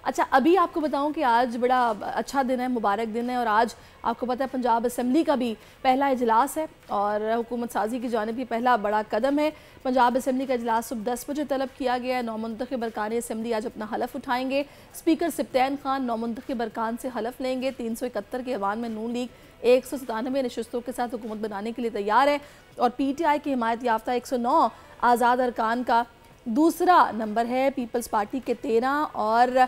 अच्छा, अभी आपको बताऊं कि आज बड़ा अच्छा दिन है, मुबारक दिन है, और आज आपको पता है पंजाब असम्बली का भी पहला इजलास है और हुकूमत साजी की जानिब ये पहला बड़ा कदम है। पंजाब असम्बली का इजलास सुबह 10 बजे तलब किया गया है। नौमुंतखब अरकान असम्बली आज अपना हलफ उठाएंगे। स्पीकर सिप्तैन खान नौमुंतखब अरकान से हलफ लेंगे। 371 के ऐवान में नून लीग 197 नशस्तों के साथ हुकूमत बनाने के लिए तैयार है और PTI की हिमायत याफ्ता 109 आज़ाद अरकान का दूसरा नंबर है। पीपल्स पार्टी के 13 और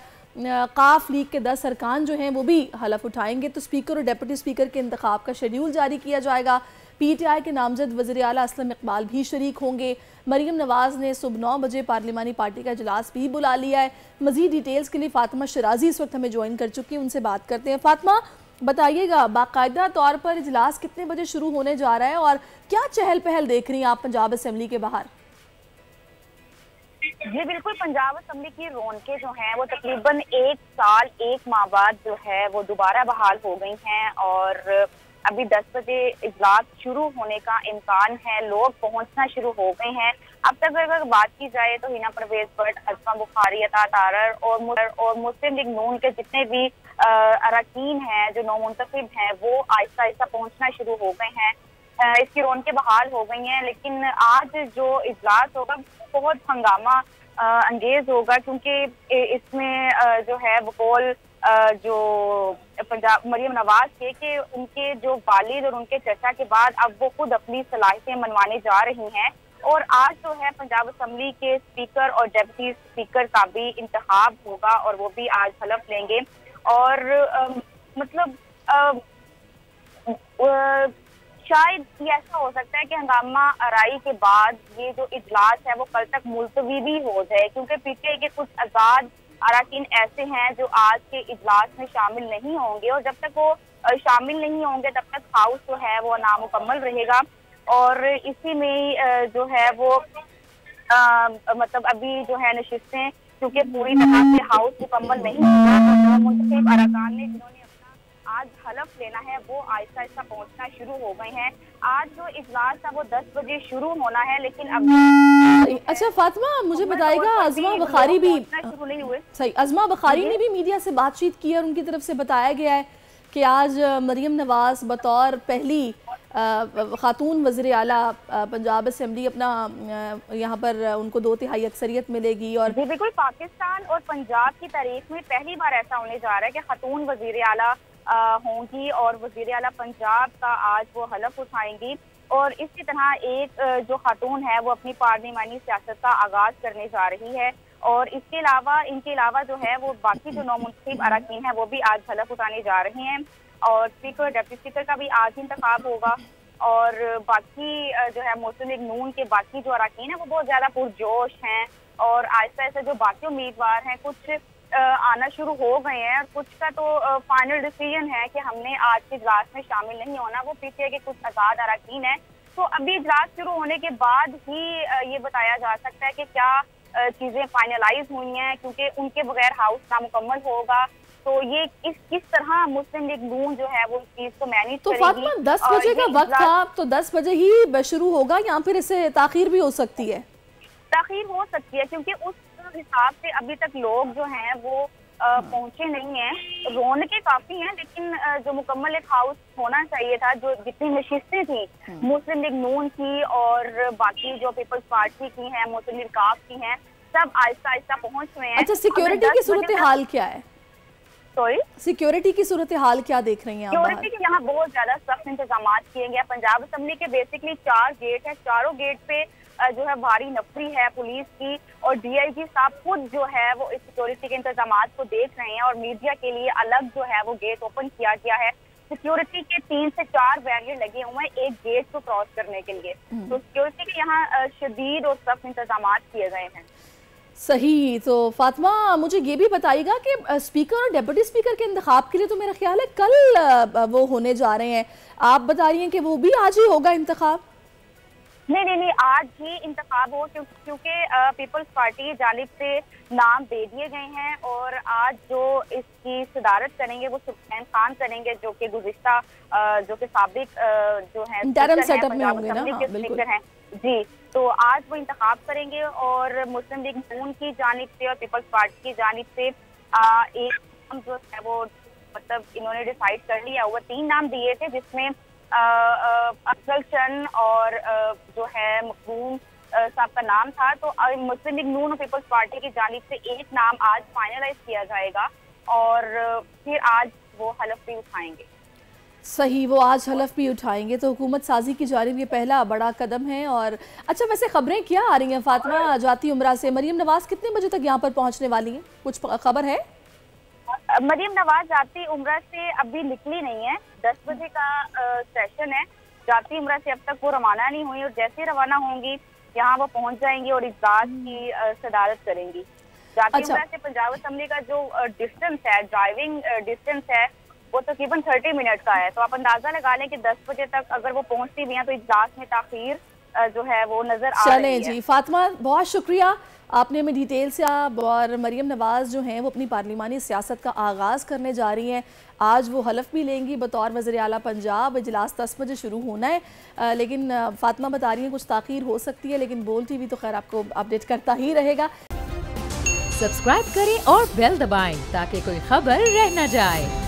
काफ लीग के 10 अरकान जो हैं वो भी हलफ उठाएंगे। तो स्पीकर और डिप्टी स्पीकर के इंतखाब का शेड्यूल जारी किया जाएगा। PTI के नामजद वज़ीर आला असलम इकबाल भी शरीक होंगे। मरीम नवाज़ ने सुबह 9 बजे पार्लिमानी पार्टी का इजलास भी बुला लिया है। मज़ीद डिटेल्स के लिए फ़ातिमा शराजी इस वक्त हमें ज्वाइन कर चुकी है, उनसे बात करते हैं। फ़ातिमा, बताइएगा बाकायदा तौर पर इजलास कितने बजे शुरू होने जा रहा है और क्या चहल पहल देख रही हैं आप पंजाब असम्बली के बाहर? जी बिल्कुल, पंजाब असम्बली की रौनकें जो हैं वो तकरीबन 1 साल 1 माह बाद जो है वो दोबारा बहाल हो गई हैं और अभी 10 बजे इजलास शुरू होने का इम्कान है। लोग पहुंचना शुरू हो गए हैं। अब तक अगर बात की जाए तो हिना परवेज भट्ट, अज़मा बुखारी, अता तारर और मुस्लिम लीग नून के जितने भी अरकान हैं जो नौमुंतखब हैं वो आहिस्ता आहिस्ता पहुंचना शुरू हो गए हैं। इसकी रौनकें बहाल हो गई हैं, लेकिन आज जो इजलास होगा बहुत हंगामा अंगेज होगा क्योंकि इसमें जो है बकौल जो पंजाब मरीम नवाज के कि उनके जो वालिद और उनके चचा के बाद अब वो खुद अपनी सलाहियतें मनवाने जा रही हैं और आज जो है पंजाब असम्बली के स्पीकर और डिप्टी स्पीकर का भी इंतखाब होगा और वो भी आज हलफ लेंगे और मतलब शायद ये ऐसा हो सकता है कि हंगामा आराई के बाद ये जो इजलास है वो कल तक मुलतवी भी हो जाए क्योंकि PTI के कुछ आजाद अरकान ऐसे हैं जो आज के इजलास में शामिल नहीं होंगे और जब तक वो शामिल नहीं होंगे तब तक हाउस जो है वो नामुकम्मल रहेगा और इसी में जो है वो मतलब अभी जो है नशिस्तें क्योंकि पूरी तरह से हाउस मुकम्मल नहीं होगा। मुंतखब अरकान ने जिन्होंने आज हलफ लेना है वो आहिस्ता आहिस्ता पहुंचना शुरू हो गए हैं। आज जो इजलास था वो 10 बजे शुरू होना है लेकिन अब अच्छा फ़ातिमा, मुझे बताएगा अज़मा बुखारी भी शुरू नहीं हुए। सही, अज़मा बुखारी ने भी मीडिया से बातचीत की और उनकी तरफ से बताया गया है कि आज मरीम नवाज़ बतौर पहली खातून वज़ीर आला पंजाब असम्बली अपना यहाँ पर उनको 2/3 अक्सरियत मिलेगी और बिल्कुल पाकिस्तान और पंजाब की तारीख में पहली बार ऐसा होने जा रहा है कि खातून वज़ीर आला होंगी और वज़ीर आला पंजाब का आज वो हलफ उठाएंगी और इसी तरह एक जो खातून है वो अपनी पार्लिमानी सियासत का आगाज करने जा रही है और इसके अलावा इनके अलावा जो है वो बाकी जो नौमुंतखब अरकान हैं वो भी आज हलफ उठाने जा रहे हैं और स्पीकर डिप्टी स्पीकर का भी आज इंतखाब होगा और बाकी जो है मुस्लिम लीग नून के बाकी जो अरकान हैं वो बहुत ज्यादा पुरजोश हैं और आहिस्ता आहिस्ता जो बाकी उम्मीदवार हैं कुछ आना शुरू हो गए हैं और कुछ का तो फाइनल डिसीजन है कि हमने आज के इजलास में शामिल नहीं होना। वो PTI के कुछ आजाद अरकान हैं। तो अभी इजलास शुरू होने के बाद ही ये बताया जा सकता है कि क्या चीजें फाइनलाइज हुई हैं क्योंकि उनके बगैर हाउस नामुकम्मल होगा। तो ये किस तरह मुस्लिम लीग नून जो है वो इस चीज को मैनेज तो फातिमा 10 बजे का वक्त था तो 10 बजे ही शुरू होगा या फिर इससे ताखीर भी हो सकती है? ताखीर हो सकती है क्योंकि उस हिसाब से अभी तक लोग जो हैं वो पहुंचे नहीं हैं। रौनकें काफी हैं लेकिन जो मुकम्मल एक हाउस होना चाहिए था, जो जितनी नशिस्तें थी मुस्लिम लीग नून की और बाकी जो पीपल्स पार्टी की हैं, मुस्लिम लीग काफ की हैं, सब आहिस्ता आहिस्ता पहुंच रहे हैं। अच्छा, सिक्योरिटी की सूरत हाल क्या है? सॉरी, सिक्योरिटी की सूरत हाल क्या देख रही हैं? सिक्योरिटी के यहाँ बहुत ज्यादा सख्त इंतजाम किए गए। पंजाब असम्बली के बेसिकली 4 गेट है, चारों गेट पे जो है भारी नफरी है पुलिस की और DIG साहब खुद जो है वो इस सिक्योरिटी के इंतजाम को देख रहे हैं और मीडिया के लिए अलग जो है वो गेट ओपन किया गया है। सिक्योरिटी के 3 से 4 बैरियर लगे हुए हैं एक गेट को क्रॉस करने के लिए। तो सिक्योरिटी के यहाँ शदीद और सख्त इंतजाम किए गए हैं। सही। तो फातिमा, मुझे ये भी बताइएगा कि स्पीकर और डिप्टी स्पीकर के इंतखाब के लिए तो मेरा ख्याल है कल वो होने जा रहे हैं, आप बता रही हैं कि वो भी आज ही होगा इंतखाब? नहीं, आज ही इंतखाब हो क्योंकि पीपल्स पार्टी की जानिब से नाम दे दिए गए हैं और आज जो इसकी सदारत करेंगे वो सिप्तैन खान करेंगे जो कि गुज़िश्ता जो कि साबिक जो है सेटअप में होंगे ना? हाँ, बिल्कुल हैं जी। तो आज वो इंतखाब करेंगे और मुस्लिम लीग नून की जानिब से और पीपल्स पार्टी की जानिब से एक नाम जो है वो मतलब इन्होंने डिसाइड कर लिया, वो 3 नाम दिए थे, जिसमें अफजल चंद और जो है मखदूम साहब का नाम था। तो मुस्लिम लीग नून और पीपल्स पार्टी की जानिब से एक नाम आज फाइनलाइज किया जाएगा और फिर आज वो हलफ भी उठाएंगे। सही, वो आज हलफ भी उठाएंगे, तो हुकूमत साजी की जानिब ये पहला बड़ा कदम है। और अच्छा, वैसे खबरें क्या आ रही हैं फातिमा जाती उम्रा से? मरीम नवाज कितने बजे तक यहाँ पर पहुँचने वाली हैं, कुछ खबर है? मरीम नवाज जाती उम्रा से अभी निकली नहीं है, 10 बजे का सेशन है। जाती उम्रा से अब तक वो रवाना नहीं हुई और जैसे रवाना होंगी यहाँ वो पहुँच जाएंगी और इजलास की सदारत करेंगी। जाती उम्रा से पंजाब असेंबली का जो डिस्टेंस है, ड्राइविंग डिस्टेंस है, वो तकरीबन 30 मिनट का है। तो आप अंदाजा लगा लें कि 10 बजे तक अगर वो पहुंचती भी हैं तो इजलास में ताखीर जो है वो नजर आ रही है। चलें जी फातिमा, बहुत शुक्रिया, आपने हमें डिटेल से और मरीम नवाज जो हैं वो अपनी पार्लिमानी सियासत का आगाज़ करने जा रही हैं। आज वो हलफ भी लेंगी बतौर वज़ीर आला पंजाब। इजलास 10 बजे शुरू होना है, लेकिन फातिमा बता रही हैं कुछ ताख़ीर हो सकती है, लेकिन बोल टीवी तो खैर आपको अपडेट करता ही रहेगा। सब्सक्राइब करें और बेल दबाएं ताकि कोई खबर रह न जाए।